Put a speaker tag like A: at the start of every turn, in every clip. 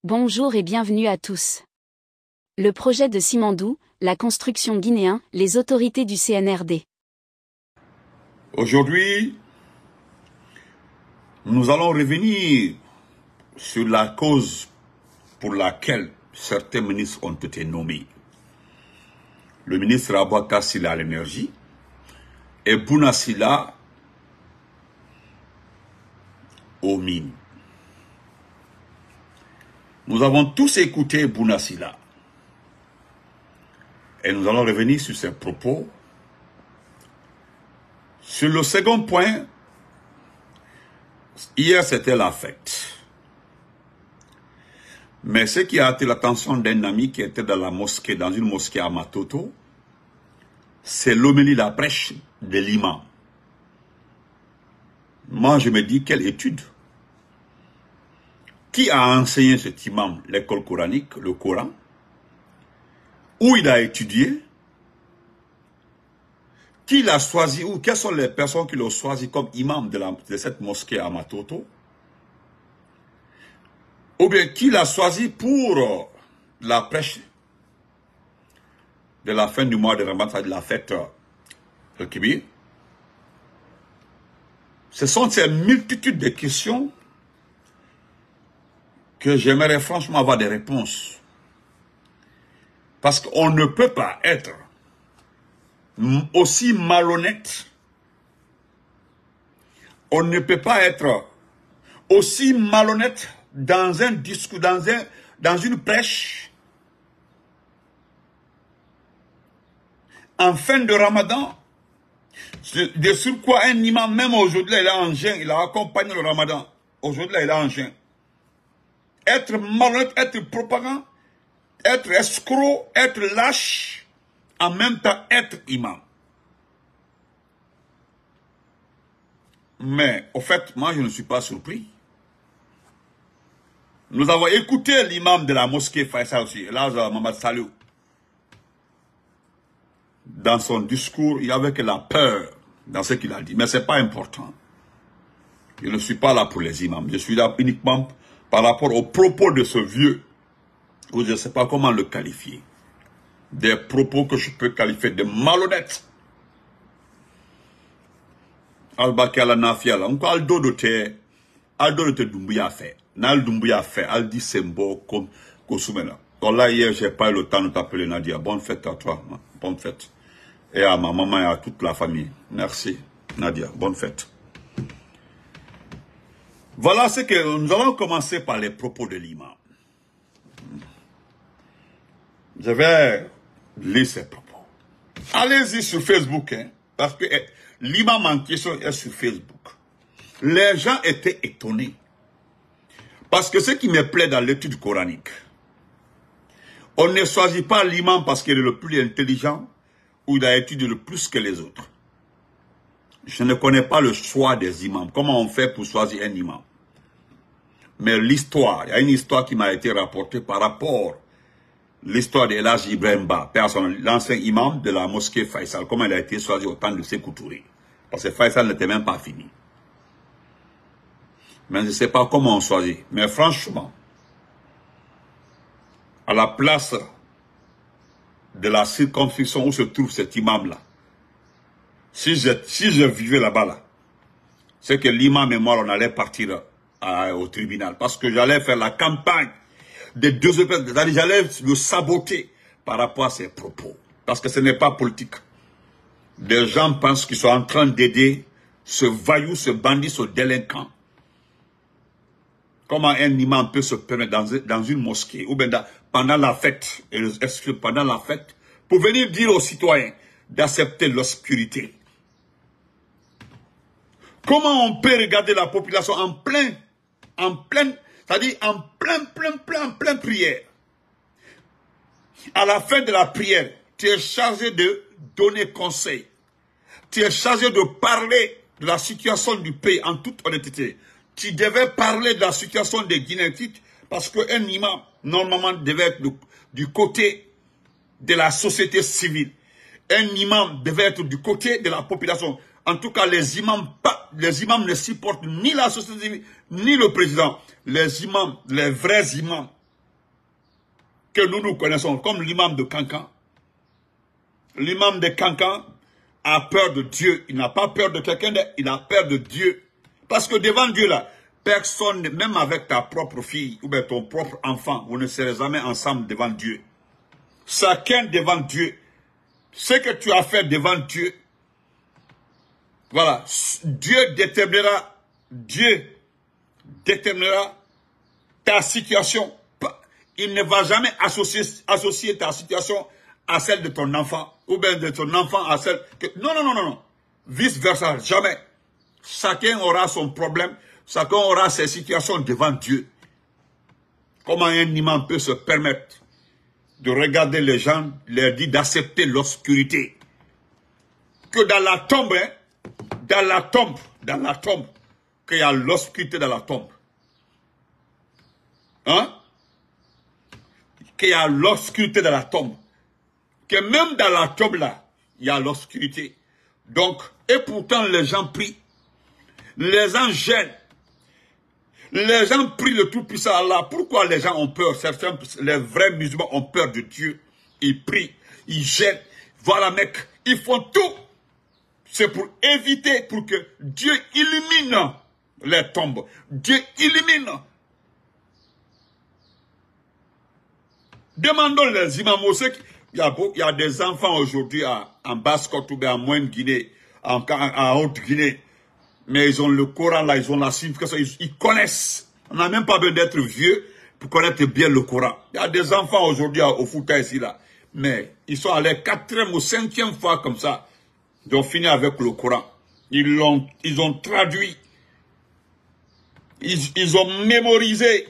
A: Bonjour et bienvenue à tous. Le projet de Simandou, la construction guinéen, les autorités du CNRD.
B: Aujourd'hui, nous allons revenir sur la cause pour laquelle certains ministres ont été nommés. Le ministre Aboubacar Sylla à l'énergie et Bouna Sylla aux mines. Nous avons tous écouté Bouna Sylla et nous allons revenir sur ses propos. Sur le second point, hier c'était la fête. Mais ce qui a attiré l'attention d'un ami qui était dans la mosquée, dans une mosquée à Matoto, c'est l'homélie, la prêche de l'imam. Moi je me dis, quelle étude? Qui a enseigné cet imam l'école coranique, le Coran? Où il a étudié? Qui l'a choisi ou quelles sont les personnes qui l'ont choisi comme imam de cette mosquée à Matoto? Ou bien qui l'a choisi pour la prêche de la fin du mois de Ramadan, de la fête de Kibir? Ce sont ces multitudes de questions que j'aimerais franchement avoir des réponses. Parce qu'on ne peut pas être aussi malhonnête. On ne peut pas être aussi malhonnête dans un discours, dans une prêche. En fin de Ramadan, de surcroît un imam, même aujourd'hui il est en jeûne, il a accompagné le Ramadan. Aujourd'hui il est en jeûne. Être malhonnête, être propagande, être escroc, être lâche, en même temps être imam. Mais, au fait, moi je ne suis pas surpris. Nous avons écouté l'imam de la mosquée Faisal aussi, Elhadji Mohamed Saliou. Dans son discours, il y avait que la peur dans ce qu'il a dit. Mais ce n'est pas important. Je ne suis pas là pour les imams. Je suis là uniquement par rapport aux propos de ce vieux. Ou je ne sais pas comment le qualifier. Des propos que je peux qualifier de malhonnêtes. Albaki ala nafia la. Encore Aldo de te Doumbouya fait. Nal Doumbouya fait. Al dit sembo comme Kosoumena. Donc là hier j'ai pas eu le temps de t'appeler Nadia. Bonne fête à toi. Bonne fête. Et à ma maman et à toute la famille. Merci Nadia. Bonne fête. Voilà ce que nous allons commencer par les propos de l'imam. Je vais lire ses propos. Allez-y sur Facebook, hein, parce que l'imam en question est sur Facebook. Les gens étaient étonnés. Parce que ce qui me plaît dans l'étude coranique, on ne choisit pas l'imam parce qu'il est le plus intelligent ou il a étudié le plus que les autres. Je ne connais pas le choix des imams. Comment on fait pour choisir un imam? Mais l'histoire, il y a une histoire qui m'a été rapportée par rapport à l'histoire d'Elhadji Ibrahim Ba, l'ancien imam de la mosquée Faisal, comment il a été choisi au temps de Sékou Touré. Parce que Faisal n'était même pas fini. Mais je ne sais pas comment on choisit. Mais franchement, à la place de la circonscription où se trouve cet imam-là, si je vivais là-bas, là, c'est que l'imam et moi, on allait partir au tribunal. Parce que j'allais faire la campagne des deux autres, j'allais le saboter par rapport à ses propos. Parce que ce n'est pas politique. Des gens pensent qu'ils sont en train d'aider ce voyou, ce bandit, ce délinquant. Comment un imam peut se permettre dans une mosquée ou bien pendant la fête, pendant la fête, pour venir dire aux citoyens d'accepter l'obscurité. Comment on peut regarder la population en pleine, c'est-à-dire en pleine prière. À la fin de la prière, tu es chargé de donner conseil. Tu es chargé de parler de la situation du pays en toute honnêteté. Tu devais parler de la situation des Guinéens parce qu'un imam, normalement, devait être du côté de la société civile. Un imam devait être du côté de la population. En tout cas, les imams ne supportent ni la société civile, ni le président. Les imams, les vrais imams, que nous connaissons, comme l'imam de Kankan. L'imam de Kankan a peur de Dieu. Il n'a pas peur de quelqu'un d'autre, il a peur de Dieu. Parce que devant Dieu, là, personne, même avec ta propre fille ou bien ton propre enfant, vous ne serez jamais ensemble devant Dieu. Chacun devant Dieu. Ce que tu as fait devant Dieu, voilà, Dieu déterminera ta situation. Il ne va jamais associer ta situation à celle de ton enfant, ou bien de ton enfant à celle que... Non. Vice versa, jamais. Chacun aura son problème, chacun aura ses situations devant Dieu. Comment un imam peut se permettre de regarder les gens, leur dire d'accepter l'obscurité? Que dans la tombe, qu'il y a l'obscurité dans la tombe. Hein? Qu'il y a l'obscurité dans la tombe. Que même dans la tombe là, il y a l'obscurité. Donc, et pourtant les gens prient. Les gens gênent. Les gens prient le Tout-Puissant Allah. Pourquoi les gens ont peur? Certains, les vrais musulmans ont peur de Dieu. Ils prient, ils gênent. Voilà mec, ils font tout. C'est pour éviter, pour que Dieu illumine les tombes. Dieu illumine. Demandons les imams aussi. Il y a des enfants aujourd'hui en Basse-Côte ou bien en Moyenne-Guinée, en Haute-Guinée. Mais ils ont le Coran là, ils ont la signification, ils connaissent. On n'a même pas besoin d'être vieux pour connaître bien le Coran. Il y a des enfants aujourd'hui au Fouta ici là. Mais ils sont allés 4e ou 5e fois comme ça. Ils ont fini avec le Coran. Ils ont traduit. Ils ont mémorisé.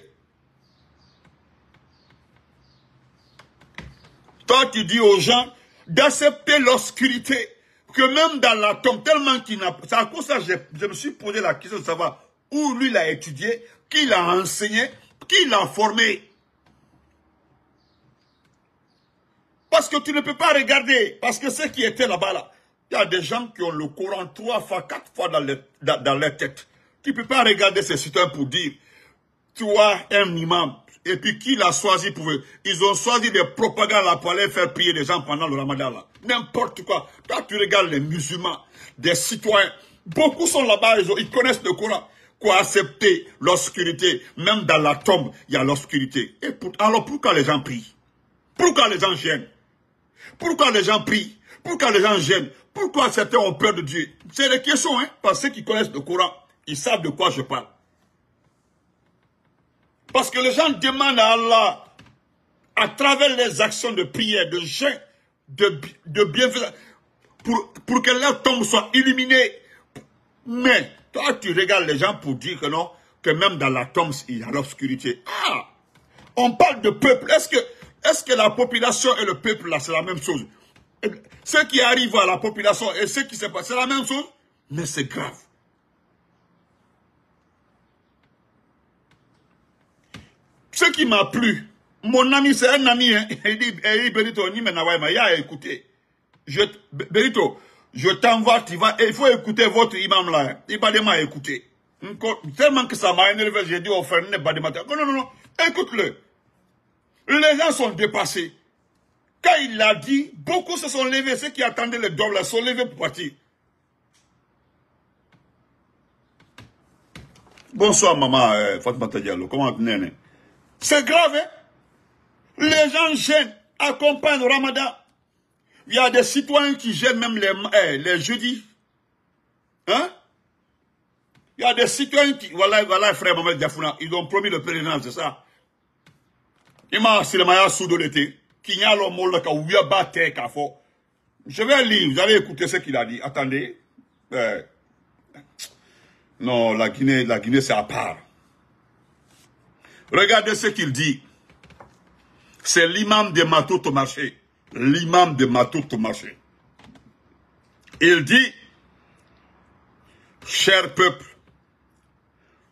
B: Toi, tu dis aux gens d'accepter l'obscurité. Que même dans la tombe, tellement qu'il n'a pas... C'est à cause de ça que je me suis posé la question de savoir où lui l'a étudié, qui l'a enseigné, qui l'a formé. Parce que tu ne peux pas regarder. Parce que ceux qui étaient là-bas, là, il y a des gens qui ont le Coran 3 fois, 4 fois dans leur tête. Tu ne peux pas regarder ces citoyens pour dire, toi, un imam, et puis qui l'a choisi pour eux? Ils ont choisi des propagandes là pour aller faire prier les gens pendant le ramadan là. N'importe quoi. Toi, tu regardes les musulmans, des citoyens. Beaucoup sont là-bas, ils connaissent le Coran. Quoi, accepter l'obscurité. Même dans la tombe, il y a l'obscurité. Alors pourquoi les gens prient? Pourquoi les gens gênent? Pourquoi les gens prient? Pourquoi les gens gênent? Pourquoi certains ont peur de Dieu? C'est des questions, hein. Parce que ceux qui connaissent le Coran, ils savent de quoi je parle. Parce que les gens demandent à Allah, à travers les actions de prière, de jeûne, de bienfaisance, pour que leur tombe soit illuminée. Mais, toi, tu regardes les gens pour dire que non, que même dans la tombe, il y a l'obscurité. Ah! On parle de peuple. Est-ce que la population et le peuple, là, c'est la même chose? Ceux qui arrivent à la population et ceux qui se passent, c'est la même chose? Mais c'est grave. Ce qui m'a plu, mon ami, c'est un ami, hein, il dit, Benito, il a écouté. Benito, je t'envoie, tu vas, il faut écouter votre imam là, hein. Il m'a écouté. Tellement que ça m'a énervé, j'ai dit au frère, non, écoute-le. Les gens sont dépassés. Quand il l'a dit, beaucoup se sont levés, ceux qui attendaient le dôme là, sont levés pour partir. Bonsoir maman, Fatma Diallo, comment venez? C'est grave, hein? Les gens gênent, accompagnent le ramadan. Il y a des citoyens qui gênent même les jeudis. Hein? Il y a des citoyens qui... Voilà, frère Mohamed Diafouna, ils ont promis le pèlerinage, c'est ça. Il m'a assis le maillot sous de l'été. Je vais lire, vous allez écouter ce qu'il a dit. Attendez. Non, la Guinée c'est à part. Regardez ce qu'il dit. C'est l'imam de Matou Tomarché. L'imam de Matou Tomarché. Il dit, cher peuple,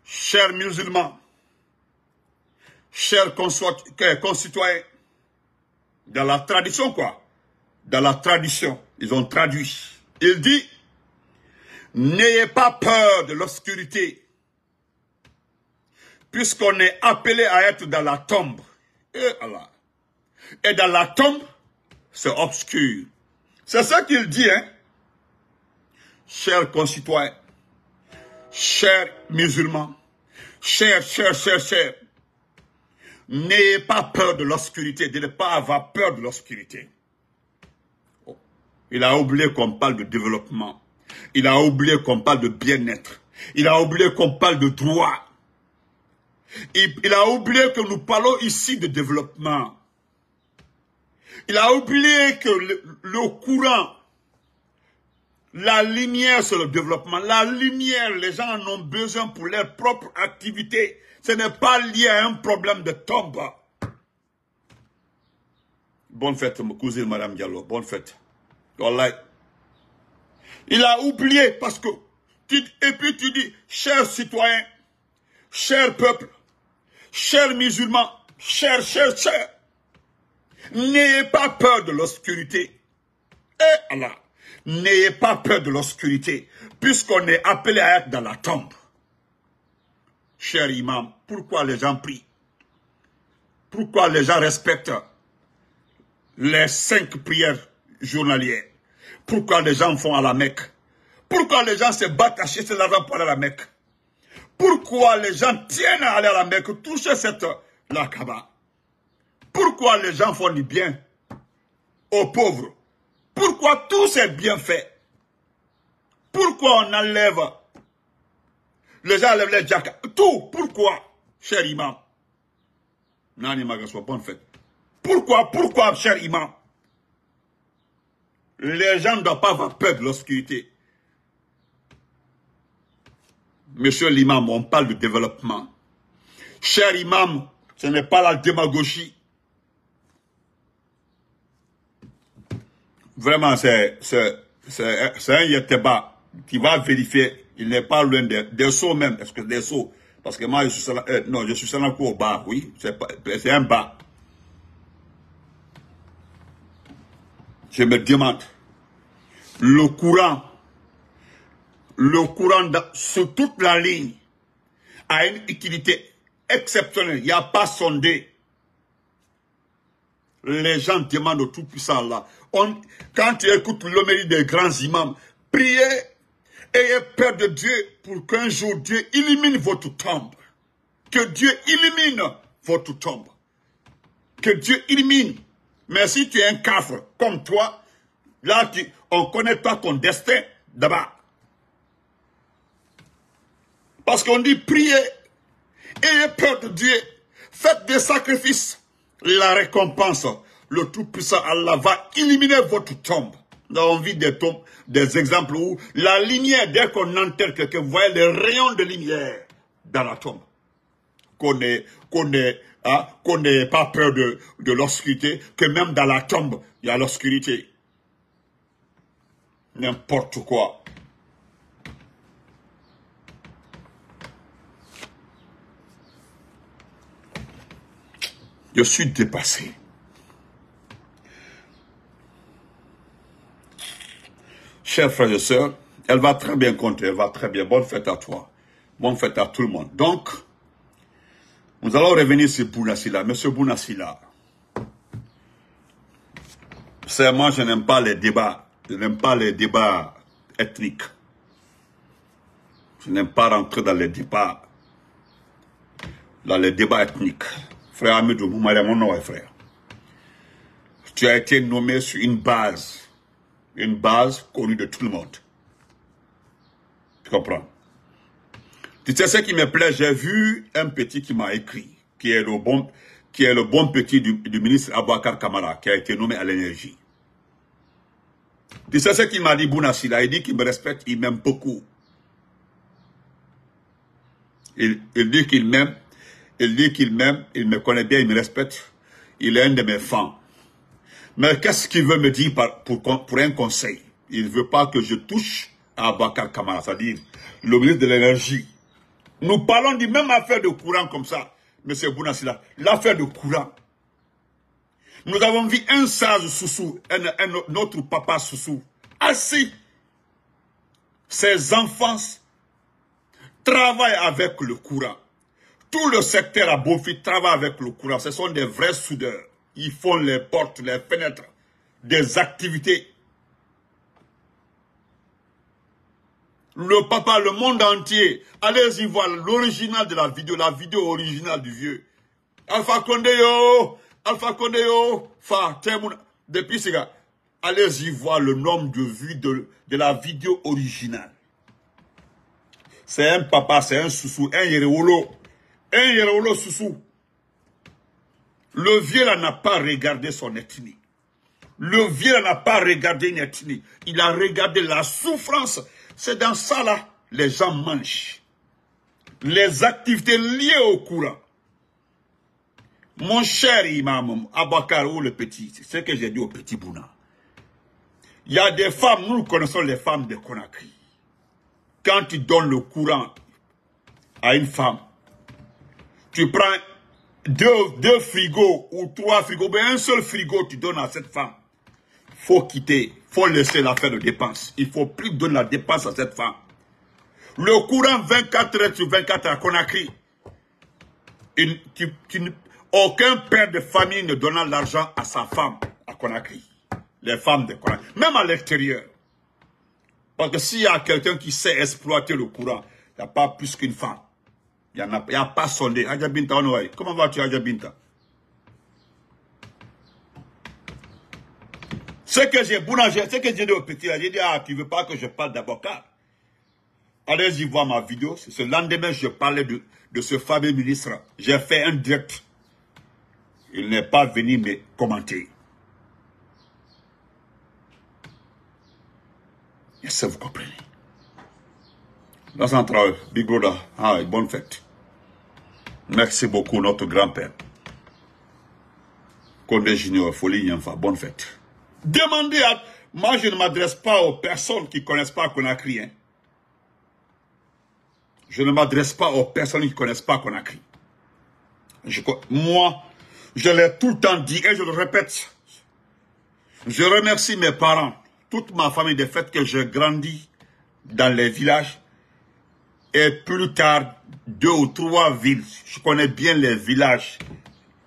B: chers musulmans, chers concitoyens, dans la tradition quoi, dans la tradition, ils ont traduit. Il dit, n'ayez pas peur de l'obscurité, puisqu'on est appelé à être dans la tombe. Et Allah. Et dans la tombe, c'est obscur. C'est ça qu'il dit, hein. Chers concitoyens, chers musulmans, chers, n'ayez pas peur de l'obscurité, de ne pas avoir peur de l'obscurité. Il a oublié qu'on parle de développement. Il a oublié qu'on parle de bien-être. Il a oublié qu'on parle de droit. Il a oublié que nous parlons ici de développement. Il a oublié que le courant, la lumière, c'est le développement. La lumière, les gens en ont besoin pour leur propre activité. Ce n'est pas lié à un problème de tombe. Bonne fête, ma cousine, Madame Diallo. Bonne fête. Wallahi. Il a oublié parce que, et puis tu dis, chers citoyens, chers peuples, chers musulmans, chers, n'ayez pas peur de l'obscurité. Et Allah, n'ayez pas peur de l'obscurité, puisqu'on est appelé à être dans la tombe. Cher imam, pourquoi les gens prient? Pourquoi les gens respectent les 5 prières journalières? Pourquoi les gens font à la Mecque? Pourquoi les gens se battent à chercher l'argent pour aller à la Mecque? Pourquoi les gens tiennent à aller à la Mecque, toucher la Kaaba? Pourquoi les gens font du bien aux pauvres? Pourquoi tout c'est bien fait? Pourquoi on enlève, les gens enlèvent les jackets? Tout, pourquoi, cher imam? Nani Magaswa, bonne fête. Pourquoi, cher imam? Les gens ne doivent pas avoir peur de l'obscurité. Monsieur l'imam, on parle de développement. Cher imam, ce n'est pas la démagogie. Vraiment, c'est un yeteba qui va vérifier. Il n'est pas loin des sauts même. Est-ce que des sauts? Parce que moi, je suis Sanako au bar, oui. C'est un bar. Je me demande, le courant sur toute la ligne a une utilité exceptionnelle. Il n'y a pas sondé. Les gens demandent au Tout-Puissant là. Quand tu écoutes l'homélie des grands imams, priez, ayez peur de Dieu pour qu'un jour Dieu illumine votre tombe. Que Dieu illumine votre tombe. Que Dieu illumine. Mais si tu es un cafre comme toi, là on connaît pas ton destin d'abord. Parce qu'on dit priez, ayez peur de Dieu, faites des sacrifices. La récompense, le Tout-Puissant Allah va éliminer votre tombe. Nous avons vu des exemples où la lumière, dès qu'on enterre quelqu'un, vous voyez les rayons de lumière dans la tombe. Qu'on n'ait pas peur de l'obscurité, que même dans la tombe, il y a l'obscurité. N'importe quoi. Je suis dépassé. Chers frères et sœurs, elle va très bien compter, elle va très bien. Bonne fête à toi. Bonne fête à tout le monde. Donc, nous allons revenir sur Bouna-Sylla. Monsieur Bouna-Sylla, moi je n'aime pas les débats. Je n'aime pas les débats ethniques. Je n'aime pas rentrer dans les débats ethniques. Frère Amidou, mon nom est frère. Tu as été nommé sur une base connue de tout le monde. Tu comprends? Tu sais ce qui me plaît, j'ai vu un petit qui m'a écrit, qui est le bon petit du ministre Abouakar Kamara, qui a été nommé à l'énergie. Tu sais ce qu'il m'a dit, Bouna-Sylla? Il dit qu'il me respecte, il m'aime beaucoup. Il dit qu'il m'aime. Il dit qu'il m'aime, il me connaît bien, il me respecte. Il est un de mes fans. Mais qu'est-ce qu'il veut me dire pour un conseil? Il ne veut pas que je touche à Abouakar Kamara, c'est-à-dire le ministre de l'énergie. Nous parlons d'une même affaire de courant comme ça, M. Bouna-Sylla. L'affaire de courant. Nous avons vu un sage Soussou, notre papa Soussou, assis. Ses enfants travaillent avec le courant. Tout le secteur à Bofi travaille avec le courant. Ce sont des vrais soudeurs. Ils font les portes, les fenêtres, des activités. Le papa, le monde entier, allez-y voir l'original de la vidéo originale du vieux. Alpha Condé yo, fa, depuis ce gars, allez-y voir le nombre de vues de la vidéo originale. C'est un papa, c'est un soussou, un Yerewolo soussou. Le vieux là n'a pas regardé son ethnie. Le vieux là n'a pas regardé une ethnie. Il a regardé la souffrance. C'est dans ça là, les gens mangent. Les activités liées au courant. Mon cher imam, Abakar ou le petit, c'est ce que j'ai dit au petit Bouna. Il y a des femmes, nous connaissons les femmes de Conakry. Quand tu donnes le courant à une femme, tu prends deux frigos ou 3 frigos, mais un seul frigo tu donnes à cette femme. Faut quitter, faut laisser la faire de dépense. Il faut plus donner la dépense à cette femme. Le courant 24 heures sur 24 à Conakry. Aucun père de famille ne donnant l'argent à sa femme à Conakry. Les femmes de Conakry. Même à l'extérieur. Parce que s'il y a quelqu'un qui sait exploiter le courant, il n'y a pas plus qu'une femme. Il n'y a pas sondé. Adja Binta, comment vas-tu, Adja Binta? Ce que j'ai dit au petit, j'ai dit, ah, tu ne veux pas que je parle d'avocat? Allez-y voir ma vidéo. Ce lendemain, je parlais de ce fameux ministre. J'ai fait un direct. Il n'est pas venu me commenter. Est-ce que vous comprenez? Dans un travail, Big Brother, bonne fête. Merci beaucoup, notre grand-père. Condé Junior, Folie Nyanfa, bonne fête. Demandez à... Moi, je ne m'adresse pas aux personnes qui ne connaissent pas Conakry. Hein. Je ne m'adresse pas aux personnes qui ne connaissent pas Conakry. Moi, je l'ai tout le temps dit et je le répète. Je remercie mes parents, toute ma famille, du fait que j'ai grandi dans les villages. Et plus tard, 2 ou 3 villes. Je connais bien les villages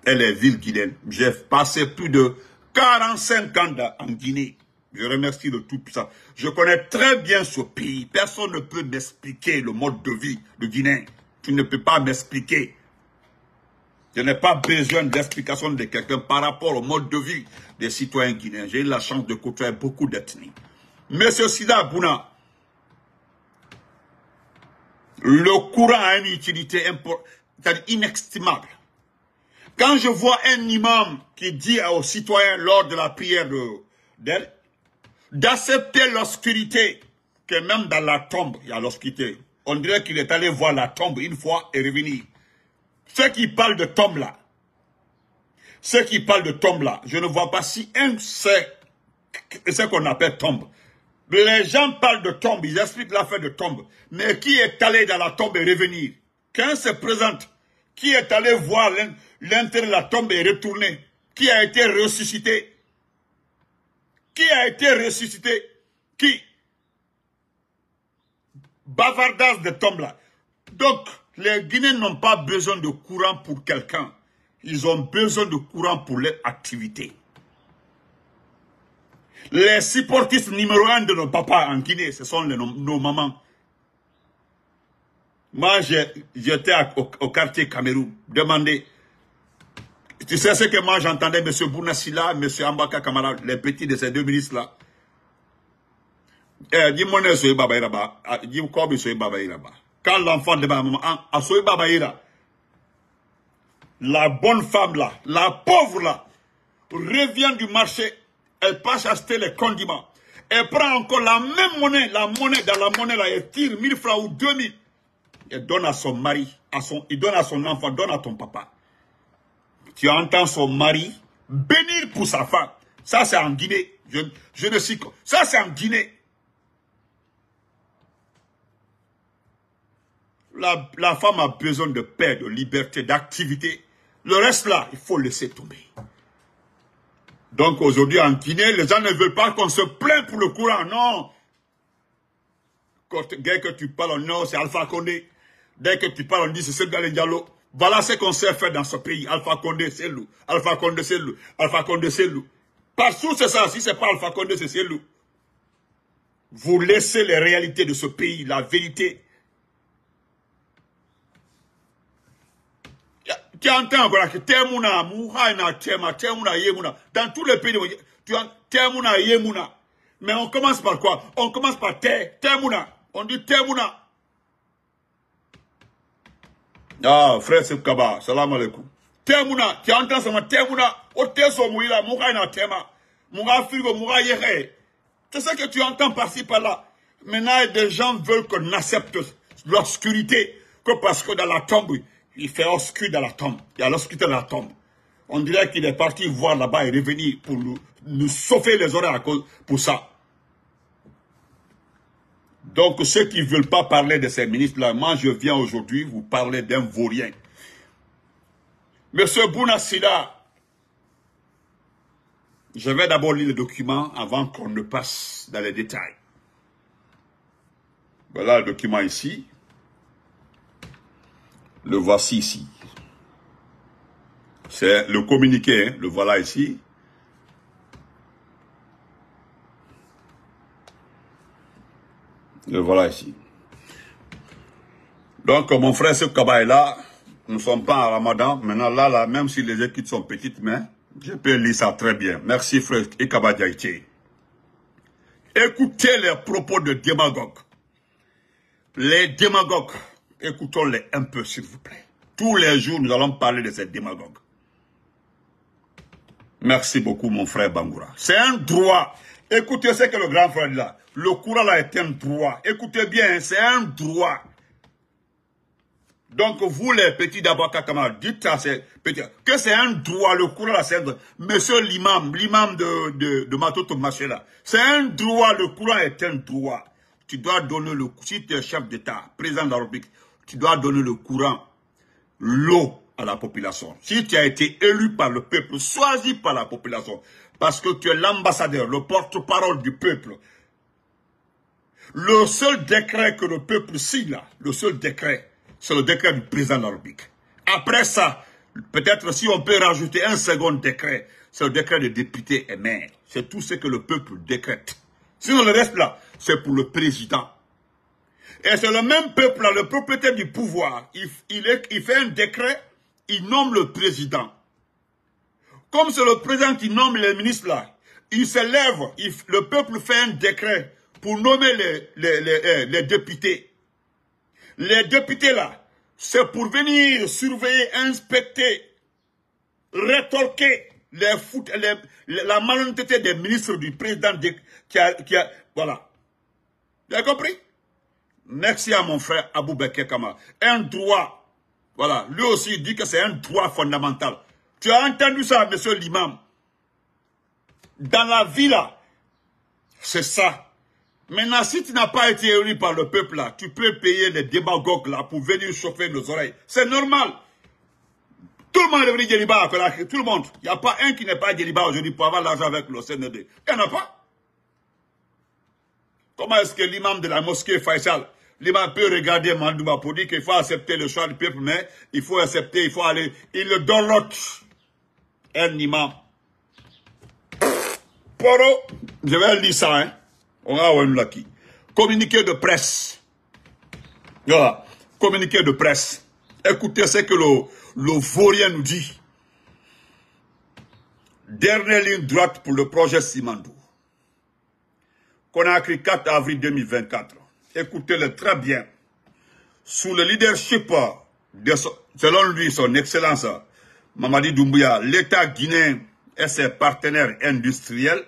B: et les villes guinéennes. J'ai passé plus de 45 ans en Guinée. Je remercie de tout ça. Je connais très bien ce pays. Personne ne peut m'expliquer le mode de vie du Guinéen. Tu ne peux pas m'expliquer. Je n'ai pas besoin d'explication de quelqu'un par rapport au mode de vie des citoyens guinéens. J'ai eu la chance de côtoyer beaucoup d'ethnies. Monsieur Sida Bouna, le courant a une utilité inestimable. Quand je vois un imam qui dit aux citoyens lors de la prière d'elle, d'accepter l'obscurité, que même dans la tombe, il y a l'obscurité. On dirait qu'il est allé voir la tombe une fois et revenir. Ceux qui parlent de tombe là, je ne vois pas si un sait ce qu'on appelle tombe. Les gens parlent de tombe, ils expliquent l'affaire de tombe. Mais qui est allé dans la tombe et revenir? Quand se présente, qui est allé voir l'intérieur de la tombe et retourner? Qui a été ressuscité? Qui a été ressuscité? Qui? Bavardage de tombe là. Donc, les Guinéens n'ont pas besoin de courant pour quelqu'un. Ils ont besoin de courant pour leur activité. Les supportistes numéro 1 de nos papas en Guinée, ce sont nos mamans. Moi, j'étais au quartier Cameroun, demandé. Tu sais ce que moi j'entendais, M. Bounassila, M. Ambaka Kamara, les petits de ces 2 ministres-là. Dis-moi, quand l'enfant de ma maman a sauvé Babaïra, la bonne femme là, la pauvre là, revient du marché, elle passe acheter les condiments. Elle prend encore la même monnaie, dans la monnaie là, elle tire 1000 francs ou 2000. Elle donne à son mari, il donne à son enfant, donne à ton papa. Tu entends son mari bénir pour sa femme. Ça c'est en Guinée. Je ne sais pas. Ça c'est en Guinée. La femme a besoin de paix, de liberté, d'activité. Le reste là, il faut laisser tomber. Donc aujourd'hui en Guinée, les gens ne veulent pas qu'on se plaigne pour le courant. Non. Dès que tu parles, non, c'est Alpha Condé. Dès que tu parles, on dit c'est Sénégal Diallo. Voilà ce qu'on sait faire dans ce pays. Alpha Condé, c'est loup. Alpha Condé, c'est loup. Alpha Condé, c'est loup. Partout, c'est ça. Si ce n'est pas Alpha Condé, c'est loup. Vous laissez les réalités de ce pays, la vérité. Tu entends voilà que Temuna, Mouhaina, Temuna, Yemuna. Dans tous les pays, tu entends Temuna, Yemuna. Mais on commence par quoi? On commence par Temuna. On dit Temuna. Ah, frère Sebkaba, salam alaikum. Temuna, tu entends ça, Temuna. O Teso Mouila, Mouhaina, Tema. Mouha Frigo, Mouha Yere. C'est ça que tu entends par-ci, par-là. Maintenant, des gens veulent qu'on accepte l'obscurité. Que parce que dans la tombe, il fait obscur dans la tombe. Il y a l'obscurité dans la tombe. On dirait qu'il est parti voir là-bas et revenir pour nous sauver les oreilles à cause pour ça. Donc, ceux qui ne veulent pas parler de ces ministres-là, moi, je viens aujourd'hui vous parler d'un vaurien. Monsieur Bounasila, je vais d'abord lire le document avant qu'on ne passe dans les détails. Voilà le document ici. Le voici ici. C'est le communiqué, hein, le voilà ici. Le voilà ici. Donc, mon frère Sebkaba est là. Nous ne sommes pas en Ramadan. Maintenant, là, même si les équipes sont petites, mais je peux lire ça très bien. Merci, frère Ekaba Diaïté. Écoutez les propos de démagogues. Les démagogues, écoutons-les un peu, s'il vous plaît. Tous les jours, nous allons parler de ces démagogues. Merci beaucoup, mon frère Bangoura. C'est un droit. Écoutez ce que le grand frère dit là. Le Coran là est un droit. Écoutez bien, c'est un droit. Donc, vous les petits d'abord, dites à ces petits que c'est un droit. Le Coran là, c'est un droit. Monsieur l'imam de Matoto Maché là, c'est un droit. Le Coran est un droit. Tu dois donner le, si tu es chef d'État, président de la République, tu dois donner le courant, l'eau à la population. Si tu as été élu par le peuple, choisi par la population, parce que tu es l'ambassadeur, le porte-parole du peuple, le seul décret que le peuple signe là, le seul décret, c'est le décret du président de la République. Après ça, peut-être si on peut rajouter un second décret, c'est le décret des députés et maires. C'est tout ce que le peuple décrète. Sinon le reste là, c'est pour le président. Et c'est le même peuple là, le propriétaire du pouvoir. Il fait un décret, il nomme le président. Comme c'est le président qui nomme les ministres là, il se lève, le peuple fait un décret pour nommer les députés. Les députés là, c'est pour venir surveiller, inspecter, rétorquer la malhonnêteté des ministres du président voilà. Vous avez compris? Merci à mon frère Abou Bekir Kama. Un droit. Voilà. Lui aussi dit que c'est un droit fondamental. Tu as entendu ça, monsieur l'imam? Dans la vie là, c'est ça. Maintenant, si tu n'as pas été élu par le peuple là, tu peux payer les démagogues là pour venir chauffer nos oreilles. C'est normal. Tout le monde est devenu djeliba, tout le monde. Il n'y a pas un qui n'est pas djeliba aujourd'hui pour avoir l'argent avec le CND. Il n'y en a pas. Comment est-ce que l'imam de la mosquée Faisal, l'imam peut regarder Mandouba pour dire qu'il faut accepter le choix du peuple, mais il faut accepter, il faut aller. Il le donne l'autre. Un imam. Poro, je vais lire ça, hein. On a un lucky. Communiqué de presse. Voilà. Communiqué de presse. Écoutez ce que le vaurien nous dit. Dernière ligne droite pour le projet Simandou. Qu'on a écrit 4 avril 2024. Écoutez-le très bien. Sous le leadership selon lui, son excellence, Mamadi Doumbouya, l'État guinéen et ses partenaires industriels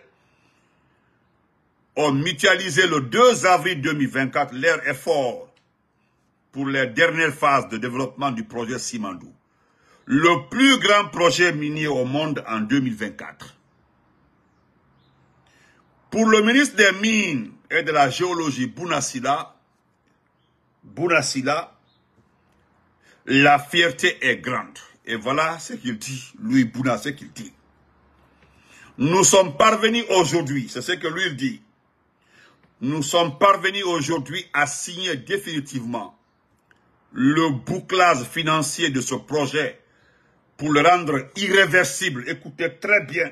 B: ont mutualisé le 2 avril 2024 leurs efforts pour les dernières phases de développement du projet Simandou, le plus grand projet minier au monde en 2024. Pour le ministre des Mines et de la Géologie, Bounasila, la fierté est grande. Et voilà ce qu'il dit, lui Bouna, ce qu'il dit. Nous sommes parvenus aujourd'hui, c'est ce que lui il dit, nous sommes parvenus aujourd'hui à signer définitivement le bouclage financier de ce projet pour le rendre irréversible. Écoutez très bien,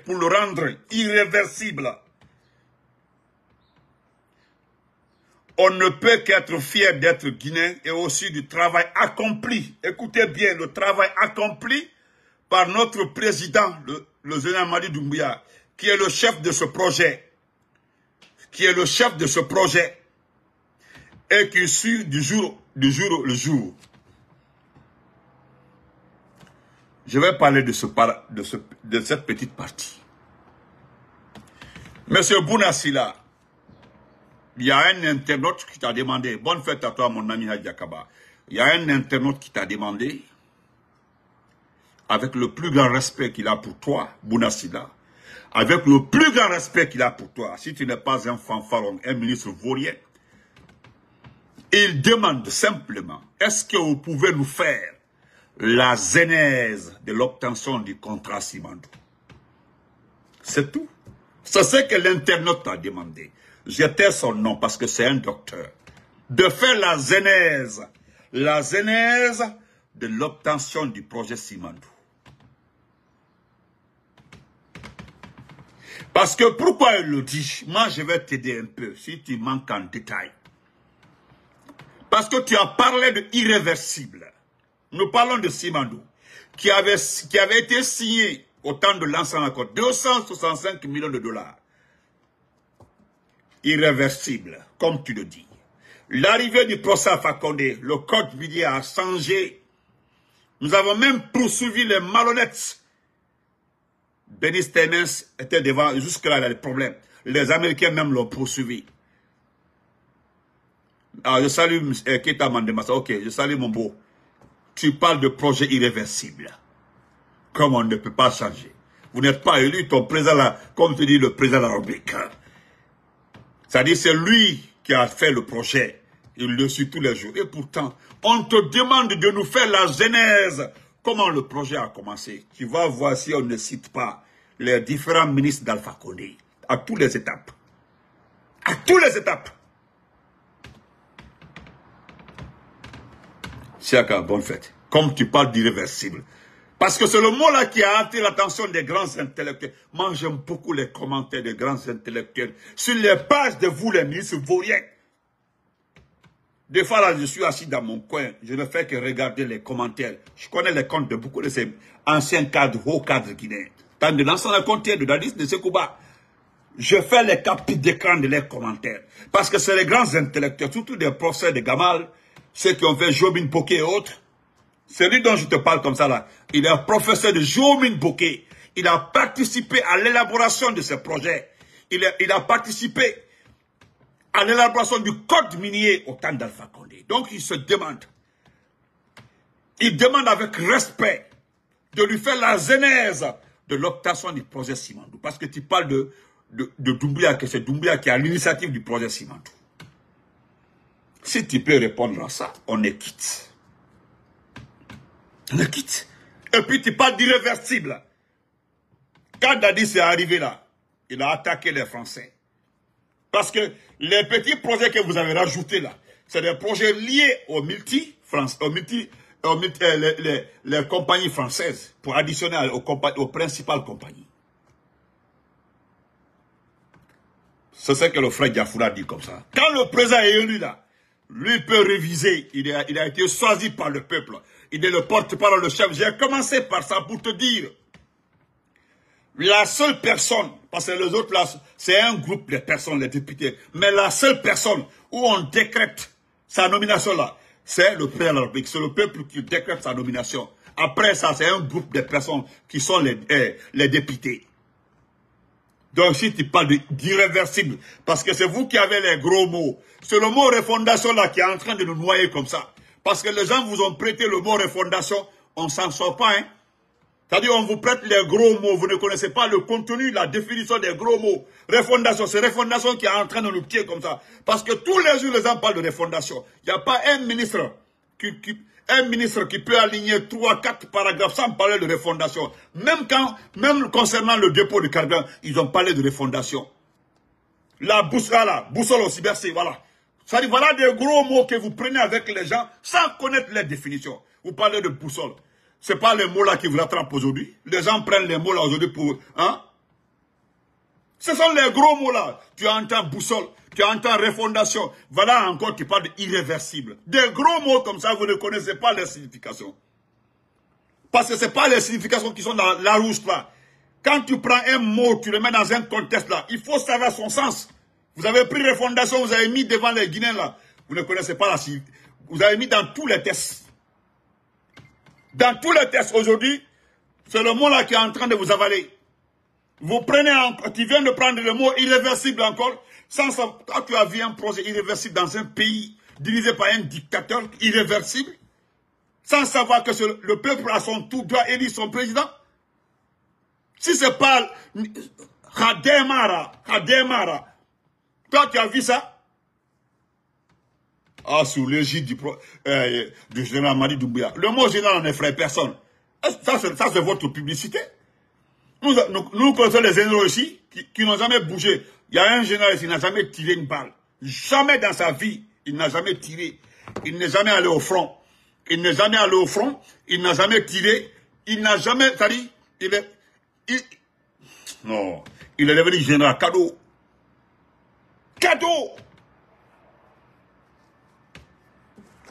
B: pour le rendre irréversible. On ne peut qu'être fier d'être Guinéen et aussi du travail accompli. Écoutez bien, le travail accompli par notre président, le général Mamadi Doumbouya, qui est le chef de ce projet. Et qui suit du jour le jour. Je vais parler de cette petite partie. Monsieur Bounasila, il y a un internaute qui t'a demandé, bonne fête à toi mon ami Hadjakaba, il y a un internaute qui t'a demandé, avec le plus grand respect qu'il a pour toi, Bounasila, avec le plus grand respect qu'il a pour toi, si tu n'es pas un fanfaron, un ministre vaurien, il demande simplement, est-ce que vous pouvez nous faire la genèse de l'obtention du contrat Simandou? C'est tout. C'est ce que l'internaute a demandé. J'étais son nom parce que c'est un docteur. De faire la genèse de l'obtention du projet Simandou. Parce que pourquoi il le dit? Moi, je vais t'aider un peu si tu manques en détail. Parce que tu as parlé de irréversible. Nous parlons de Simandou, qui avait été signé au temps de l'ancien accord, 265 millions de dollars. Irréversible, comme tu le dis. L'arrivée du procès à Fakonde, le code minier a changé. Nous avons même poursuivi les malhonnêtes. Benis Temes était devant, jusque-là il y a des problèmes. Les Américains même l'ont poursuivi. Ah, je salue Keita Mandemassa. Ok, je salue mon beau. Tu parles de projet irréversible. Comme on ne peut pas changer. Vous n'êtes pas élu, ton président là, comme tu dis, le président de la République. C'est-à-dire, c'est lui qui a fait le projet. Il le suit tous les jours. Et pourtant, on te demande de nous faire la genèse. Comment le projet a commencé? Tu vas voir si on ne cite pas les différents ministres d'Alpha Condé. À toutes les étapes. À toutes les étapes. Siaka, bonne fête. Comme tu parles d'irréversible. Parce que c'est le mot-là qui a attiré l'attention des grands intellectuels. Moi, j'aime beaucoup les commentaires des grands intellectuels. Sur les pages de vous, les ministres vauriens. Des fois, là, je suis assis dans mon coin. Je ne fais que regarder les commentaires. Je connais les comptes de beaucoup de ces anciens cadres, hauts cadres guinéens. Tant de l'ancien compteur de Dadis, de Sekouba. Je fais les captures d'écran de leurs commentaires. Parce que c'est les grands intellectuels, surtout des professeurs de Gamal, ceux qui ont fait Jobin Bokeh et autres. C'est lui dont je te parle comme ça là. Il est un professeur de Jobin Bokeh. Il a participé à l'élaboration de ce projet. Il a participé à l'élaboration du code minier au temps d'Alpha Condé. Donc il se demande. Il demande avec respect de lui faire la genèse de l'obtention du projet Simandou. Parce que tu parles de Doumbouya, que c'est Doumbouya qui a l'initiative du projet Simandou. Si tu peux répondre à ça, on est quitte. On est quitte. Et puis tu parles d'irréversible. Quand Dadis est arrivé là, il a attaqué les Français. Parce que les petits projets que vous avez rajoutés là, c'est des projets liés aux les compagnies françaises, pour additionner aux principales compagnies. C'est ce que le frère Diafoura dit comme ça. Quand le président est élu là, lui peut réviser. Il a été choisi par le peuple. Il est le porte-parole, le chef. J'ai commencé par ça pour te dire. La seule personne, parce que les autres là, c'est un groupe de personnes, les députés. Mais la seule personne où on décrète sa nomination là, c'est le président de la République. C'est le peuple qui décrète sa nomination. Après ça, c'est un groupe de personnes qui sont les députés. Donc si tu parles d'irréversible, parce que c'est vous qui avez les gros mots, c'est le mot refondation là qui est en train de nous noyer comme ça. Parce que les gens vous ont prêté le mot refondation, on ne s'en sort pas. Hein. C'est-à-dire on vous prête les gros mots, vous ne connaissez pas le contenu, la définition des gros mots. Refondation, c'est refondation qui est en train de nous tuer comme ça. Parce que tous les jours les gens parlent de refondation. Il n'y a pas un ministre qui peut aligner 3-4 paragraphes sans parler de refondation. Même concernant le dépôt de carburant, ils ont parlé de refondation. La boussole aussi, merci, voilà. Ça dit, voilà des gros mots que vous prenez avec les gens sans connaître les définitions. Vous parlez de boussole. Ce n'est pas les mots là qui vous attrapent aujourd'hui. Les gens prennent les mots là aujourd'hui pour... Hein? Ce sont les gros mots là. Tu entends boussole, tu entends refondation. Voilà encore qui parle d'irréversible. Des gros mots comme ça, vous ne connaissez pas les significations. Parce que ce n'est pas les significations qui sont dans la rouge là. Quand tu prends un mot, tu le mets dans un contexte là, il faut savoir son sens. Vous avez pris refondation, vous avez mis devant les Guinéens là. Vous ne connaissez pas la signification. Vous avez mis dans tous les tests. Dans tous les tests aujourd'hui, c'est le mot là qui est en train de vous avaler. Vous prenez, tu viens de prendre le mot irréversible encore, sans savoir, quand tu as vu un projet irréversible dans un pays dirigé par un dictateur irréversible, sans savoir que le peuple à son tour doit élire son président. Si c'est pas Khademara, toi tu as vu ça? Ah, sous l'égide du général Madi Doumbouya. Le mot général n'effraie personne. Ça c'est votre publicité. Nous connaissons les généraux ici qui n'ont jamais bougé. Il y a un général ici qui n'a jamais tiré une balle. Jamais dans sa vie, il n'a jamais tiré. Il n'est jamais allé au front. Il n'est jamais allé au front. Il n'a jamais tiré. Il n'a jamais... C'est-à-dire, non. Il est devenu général. Cadeau. Cadeau.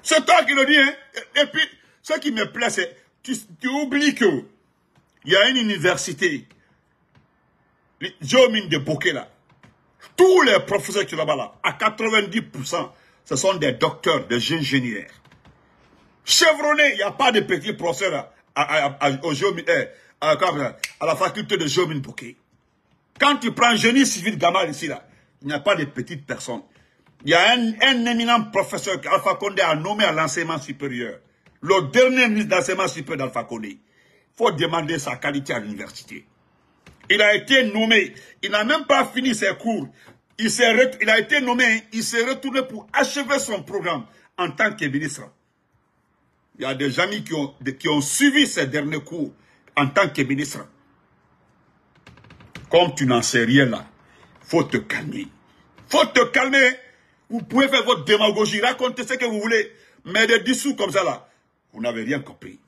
B: C'est toi qui le dis, hein. Et puis, ce qui me plaît, c'est... Tu oublies que... Il y a une université, Jomine de Bokeh là. Tous les professeurs qui sont là-bas, là, à 90%, ce sont des docteurs, des ingénieurs. Chevronnés, il n'y a pas de petits professeurs à la faculté de Jomine Bokeh. Quand tu prends génie civil Gamal ici, là, il n'y a pas de petites personnes. Il y a un éminent professeur qu'Alpha Condé a nommé à l'enseignement supérieur. Le dernier ministre d'enseignement supérieur d'Alpha Condé. Il faut demander sa qualité à l'université. Il a été nommé, il n'a même pas fini ses cours. Il a été nommé, il s'est retourné pour achever son programme en tant que ministre. Il y a des amis qui ont suivi ces derniers cours en tant que ministre. Comme tu n'en sais rien là, il faut te calmer. Il faut te calmer. Vous pouvez faire votre démagogie, raconter ce que vous voulez. Mais des dissous comme ça là, vous n'avez rien compris.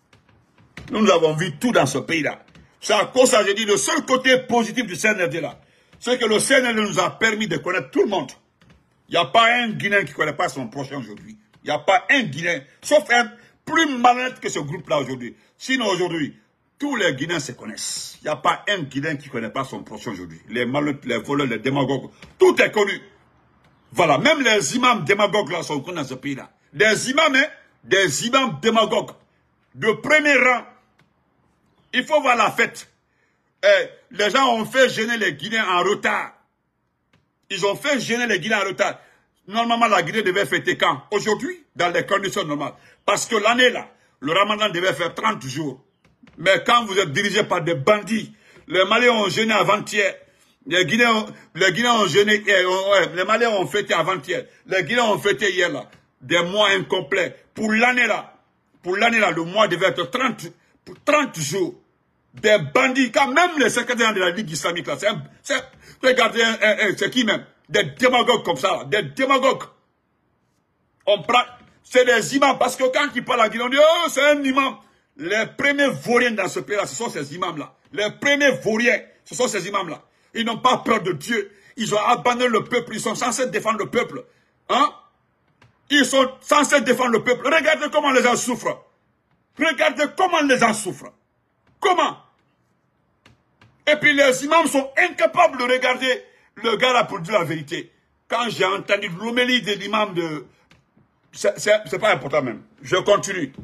B: Nous avons vu tout dans ce pays-là. C'est à cause ça, j'ai dit, le seul côté positif du CNRD là, c'est que le CNRD nous a permis de connaître tout le monde. Il n'y a pas un Guinéen qui ne connaît pas son prochain aujourd'hui. Il n'y a pas un Guinéen, sauf un plus malhonnête que ce groupe-là aujourd'hui. Sinon aujourd'hui, tous les Guinéens se connaissent. Il n'y a pas un Guinéen qui ne connaît pas son prochain aujourd'hui. Les malhonnêtes, les voleurs, les démagogues, tout est connu. Voilà, même les imams démagogues là sont connus dans ce pays-là. Des imams, hein, des imams démagogues de premier rang. Il faut voir la fête. Les gens ont fait gêner les Guinéens en retard. Ils ont fait gêner les Guinéens en retard. Normalement, la Guinée devait fêter quand? Aujourd'hui, dans les conditions normales. Parce que l'année là, le Ramadan devait faire 30 jours. Mais quand vous êtes dirigé par des bandits, les Maliens ont gêné avant-hier. Les Guinéens ont gêné hier. Les Maliens ont fêté avant-hier. Les Guinéens ont fêté hier là. Des mois incomplets. Pour l'année là, le mois devait être 30 jours. Des bandits, quand même les secrétaires de la Ligue islamique là, regardez, c'est qui même? Des démagogues comme ça, là, des démagogues. C'est des imams, parce que quand ils parlent à Guinée, on dit, oh, c'est un imam. Les premiers vauriens dans ce pays-là, ce sont ces imams-là. Les premiers vauriens, ce sont ces imams-là. Ils n'ont pas peur de Dieu. Ils ont abandonné le peuple, ils sont censés défendre le peuple. Hein? Ils sont censés défendre le peuple. Regardez comment les gens souffrent. Regardez comment les gens souffrent. Comment? Et puis les imams sont incapables de regarder le gars là pour dire la vérité. Quand j'ai entendu l'homélie de l'imam de... C'est pas important même. Je continue.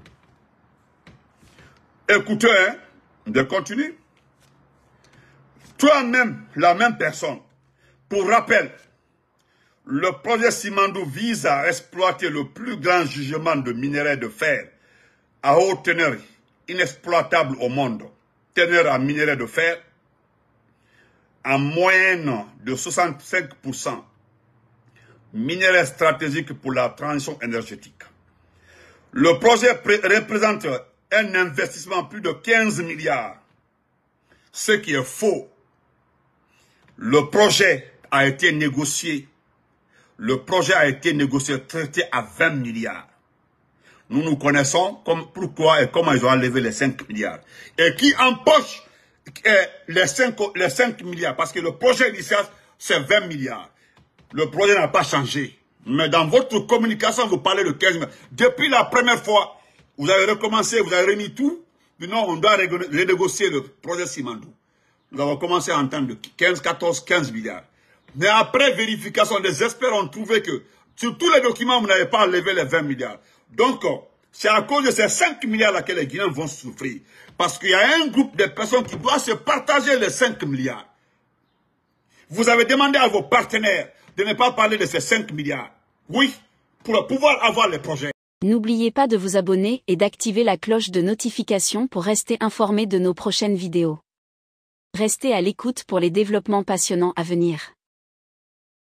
B: Écoutez, hein, je continue. Toi-même, la même personne. Pour rappel, le projet Simandou vise à exploiter le plus grand gisement de minerais de fer à haute teneur inexploitable au monde. Teneur en minerais de fer en moyenne de 65%. Minerais stratégiques pour la transition énergétique. Le projet représente un investissement de plus de 15 milliards. Ce qui est faux. Le projet a été négocié le projet a été négocié, traité à 20 milliards. Nous nous connaissons comme pourquoi et comment ils ont enlevé les 5 milliards. Et qui empoche les 5 milliards. Parce que le projet initial, c'est 20 milliards. Le projet n'a pas changé. Mais dans votre communication, vous parlez de 15 milliards. Depuis la première fois, vous avez recommencé, vous avez remis tout. Non, on doit renégocier le projet Simandou. Nous avons commencé à entendre 15 milliards. Mais après vérification, les experts ont trouvé que sur tous les documents, vous n'avez pas enlevé les 20 milliards. Donc, c'est à cause de ces 5 milliards-là que les Guinéens vont souffrir. Parce qu'il y a un groupe de personnes qui doivent se partager les 5 milliards. Vous avez demandé à vos partenaires de ne pas parler de ces 5 milliards. Oui, pour pouvoir avoir les projets.
A: N'oubliez pas de vous abonner et d'activer la cloche de notification pour rester informé de nos prochaines vidéos. Restez à l'écoute pour les développements passionnants à venir.